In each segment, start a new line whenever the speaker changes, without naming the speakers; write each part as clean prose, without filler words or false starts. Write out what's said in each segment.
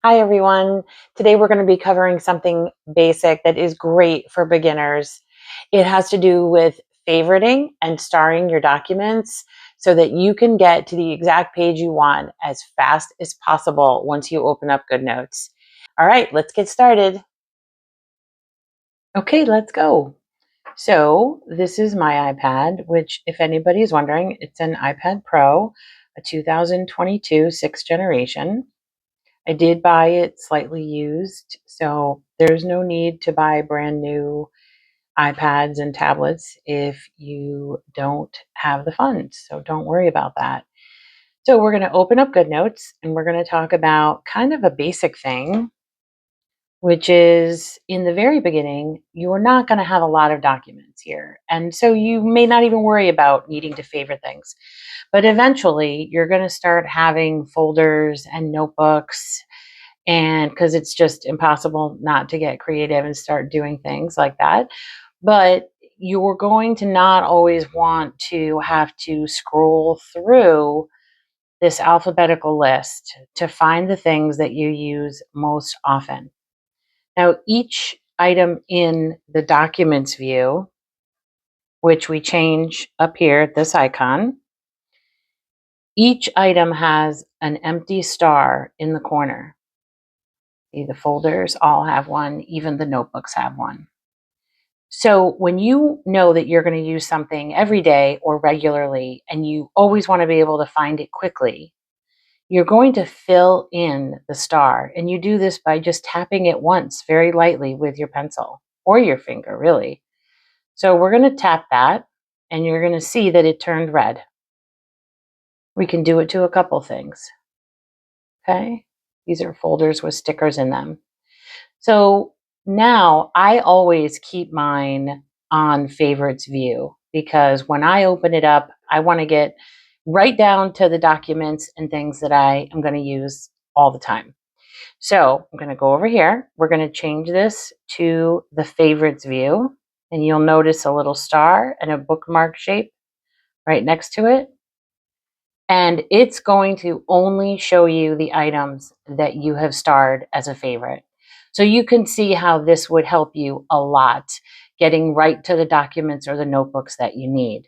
Hi everyone. Today we're going to be covering something basic that is great for beginners. It has to do with favoriting and starring your documents so that you can get to the exact page you want as fast as possible once you open up Goodnotes. All right, let's get started. Okay, let's go. So this is my iPad, which if anybody is wondering, it's an iPad Pro, a 2022 6th generation. I did buy it slightly used, so there's no need to buy brand new iPads and tablets if you don't have the funds. So don't worry about that. So we're going to open up Goodnotes and we're going to talk about kind of a basic thing, which is in the very beginning, you're not going to have a lot of documents here. And so you may not even worry about needing to favorite things. But eventually, you're going to start having folders and notebooks, and because it's just impossible not to get creative and start doing things like that. But you're going to not always want to have to scroll through this alphabetical list to find the things that you use most often. Now, each item in the documents view, which we change up here at this icon, each item has an empty star in the corner. The folders all have one, even the notebooks have one. So when you know that you're going to use something every day or regularly, and you always want to be able to find it quickly, you're going to fill in the star. And you do this by just tapping it once very lightly with your pencil or your finger, really. So we're going to tap that, and you're going to see that it turned red. We can do it to a couple things. Okay. These are folders with stickers in them. So now I always keep mine on favorites view because when I open it up, I want to get right down to the documents and things that I am going to use all the time. So I'm going to go over here. We're going to change this to the favorites view, and you'll notice a little star and a bookmark shape right next to it. And it's going to only show you the items that you have starred as a favorite. So you can see how this would help you a lot, getting right to the documents or the notebooks that you need.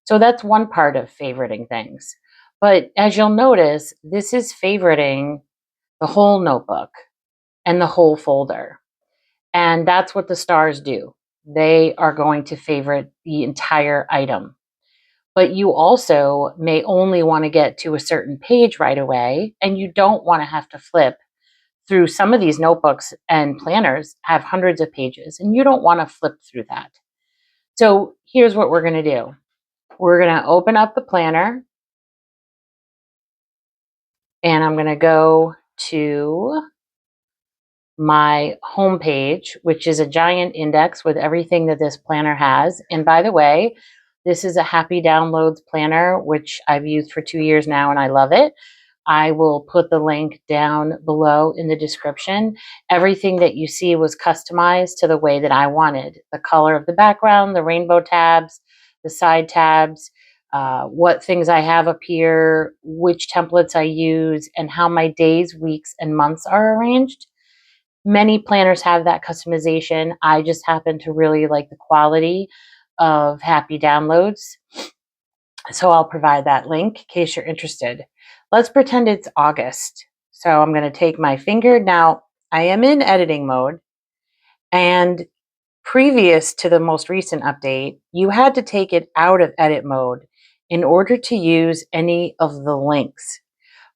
So that's one part of favoriting things. But as you'll notice, this is favoriting the whole notebook and the whole folder. And that's what the stars do. They are going to favorite the entire item. But you also may only want to get to a certain page right away, and you don't want to have to flip through. Some of these notebooks and planners have hundreds of pages, and you don't want to flip through that. So here's what we're going to do. We're going to open up the planner, and I'm going to go to my home page, which is a giant index with everything that this planner has. And by the way, this is a Happy Downloads planner, which I've used for 2 years now, and I love it. I will put the link down below in the description. Everything that you see was customized to the way that I wanted. The color of the background, the rainbow tabs, the side tabs, what things I have up here, which templates I use, and how my days, weeks, and months are arranged. Many planners have that customization. I just happen to really like the quality of Happy Downloads. So I'll provide that link in case you're interested. Let's pretend it's August. So I'm going to take my finger. Now I am in editing mode, and previous to the most recent update, you had to take it out of edit mode in order to use any of the links.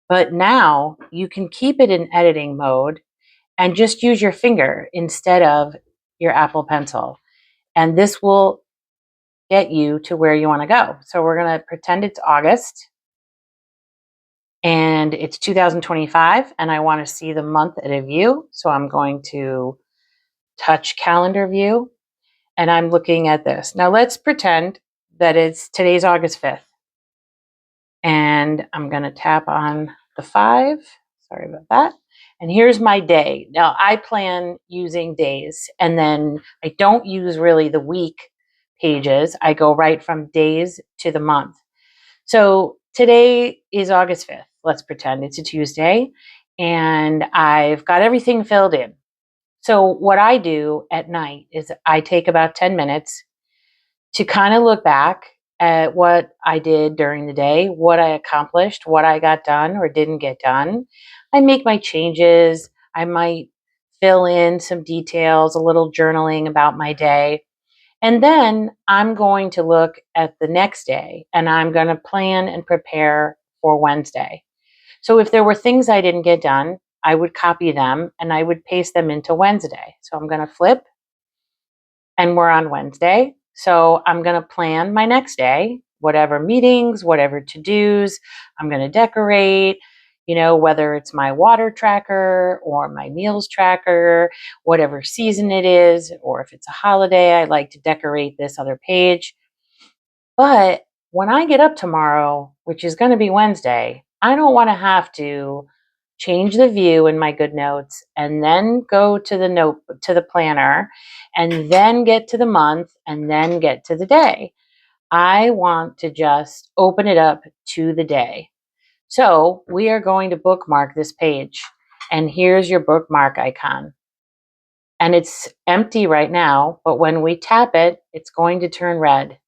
But now you can keep it in editing mode and just use your finger instead of your Apple Pencil. And this will get you to where you want to go. So we're going to pretend it's August and it's 2025 and I want to see the month at a view. So I'm going to touch calendar view and I'm looking at this. Now let's pretend that today's August 5th. And I'm going to tap on the 5. Sorry about that. And here's my day. Now I plan using days, and then I don't use really the week pages. I go right from days to the month. So today is August 5th. Let's pretend it's a Tuesday. and I've got everything filled in. So what I do at night is I take about 10 minutes to kind of look back at what I did during the day, what I accomplished, what I got done or didn't get done. I make my changes. I might fill in some details, a little journaling about my day. And then I'm going to look at the next day and I'm going to plan and prepare for Wednesday. So if there were things I didn't get done, I would copy them and I would paste them into Wednesday. So I'm going to flip and we're on Wednesday. So I'm going to plan my next day, whatever meetings, whatever to dos, I'm going to decorate, whether it's my water tracker or my meals tracker, whatever season it is, or if it's a holiday, I like to decorate this other page. But when I get up tomorrow, which is going to be Wednesday, I don't want to have to change the view in my Goodnotes and then go to the planner and then get to the month and then get to the day. I want to just open it up to the day. So we are going to bookmark this page. And here's your bookmark icon. And it's empty right now, but when we tap it, it's going to turn red.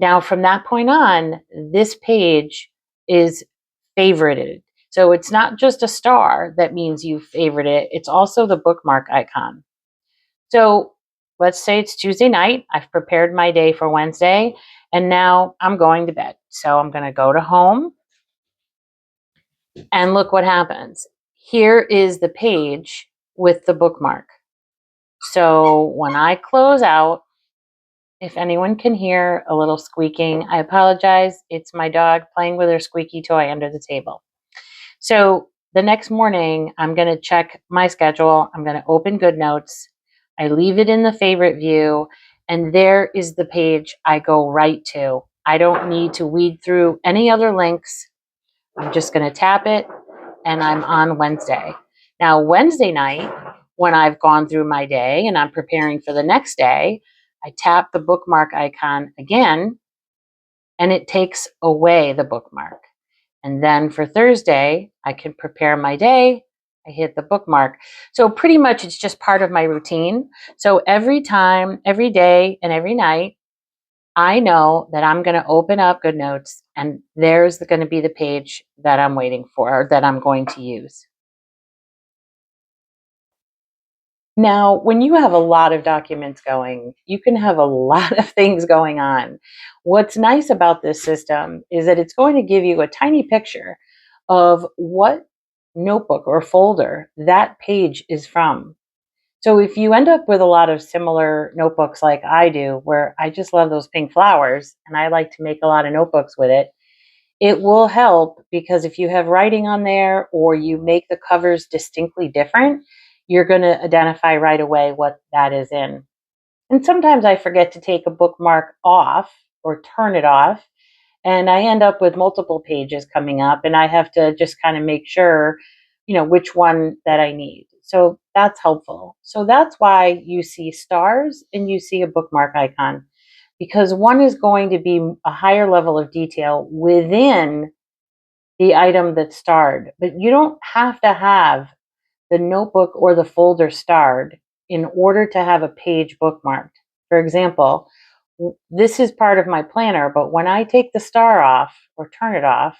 Now, from that point on, this page is favorited. So it's not just a star that means you favorite it, it's also the bookmark icon. So let's say it's Tuesday night. I've prepared my day for Wednesday, and now I'm going to bed. So I'm going to go to home, and look what happens. Here is the page with the bookmark. So when I close out, if anyone can hear a little squeaking, I apologize. It's my dog playing with her squeaky toy under the table. So the next morning, I'm going to check my schedule. I'm going to open Goodnotes. I leave it in the favorite view, and there is the page I go right to. I don't need to weed through any other links. I'm just going to tap it, and I'm on Wednesday. Now, Wednesday night, when I've gone through my day and I'm preparing for the next day, I tap the bookmark icon again, and it takes away the bookmark. And then for Thursday, I can prepare my day. I hit the bookmark. So pretty much it's just part of my routine. So every time, every day, and every night, I know that I'm going to open up Goodnotes and there's going to be the page that I'm waiting for or that I'm going to use. Now, when you have a lot of documents going, you can have a lot of things going on. What's nice about this system is that it's going to give you a tiny picture of what notebook or folder that page is from. So if you end up with a lot of similar notebooks like I do, where I just love those pink flowers and I like to make a lot of notebooks with it, it will help because if you have writing on there or you make the covers distinctly different, you're going to identify right away what that is in. And sometimes I forget to take a bookmark off or turn it off, and I end up with multiple pages coming up, and I have to just kind of make sure, which one that I need. So that's helpful. So that's why you see stars and you see a bookmark icon, because one is going to be a higher level of detail within the item that's starred. But you don't have to have the notebook or the folder starred in order to have a page bookmarked. For example, this is part of my planner, but when I take the star off or turn it off,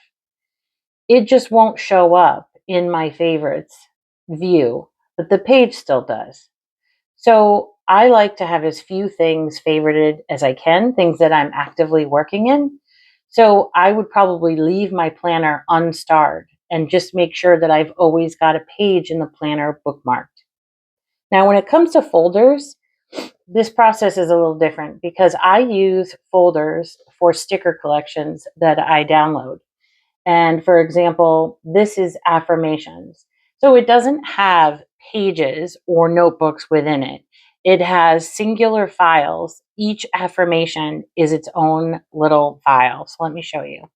it just won't show up in my favorites view, but the page still does. So I like to have as few things favorited as I can, things that I'm actively working in. So I would probably leave my planner unstarred and just make sure that I've always got a page in the planner bookmarked. Now, when it comes to folders, this process is a little different because I use folders for sticker collections that I download. And for example, this is affirmations. So it doesn't have pages or notebooks within it. It has singular files. Each affirmation is its own little file. So let me show you.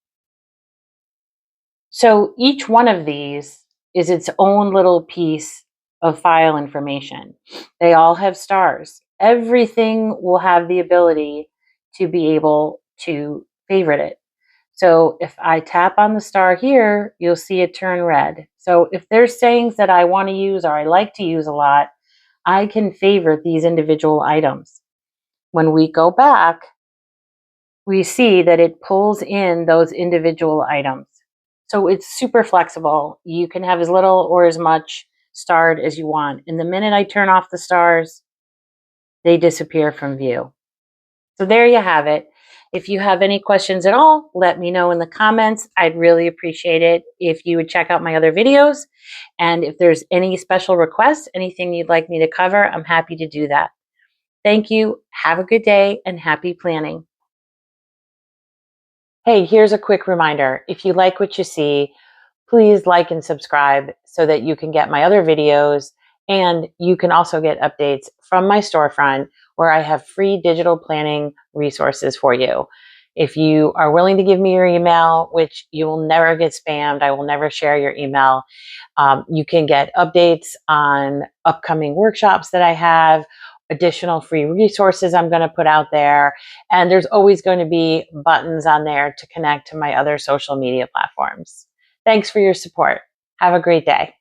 So each one of these is its own little piece of file information. They all have stars. Everything will have the ability to be able to favorite it. So if I tap on the star here, you'll see it turn red. So if there's sayings that I want to use or I like to use a lot, I can favorite these individual items. When we go back, we see that it pulls in those individual items. So it's super flexible. You can have as little or as much starred as you want. And the minute I turn off the stars, they disappear from view. So there you have it. If you have any questions at all, let me know in the comments. I'd really appreciate it if you would check out my other videos. And if there's any special requests, anything you'd like me to cover, I'm happy to do that. Thank you. Have a good day and happy planning. Hey, here's a quick reminder. If you like what you see, please like and subscribe so that you can get my other videos, and you can also get updates from my storefront where I have free digital planning resources for you. If you are willing to give me your email, which you will never get spammed, I will never share your email. You can get updates on upcoming workshops that I have, additional free resources I'm going to put out there, and there's always going to be buttons on there to connect to my other social media platforms. Thanks for your support. Have a great day.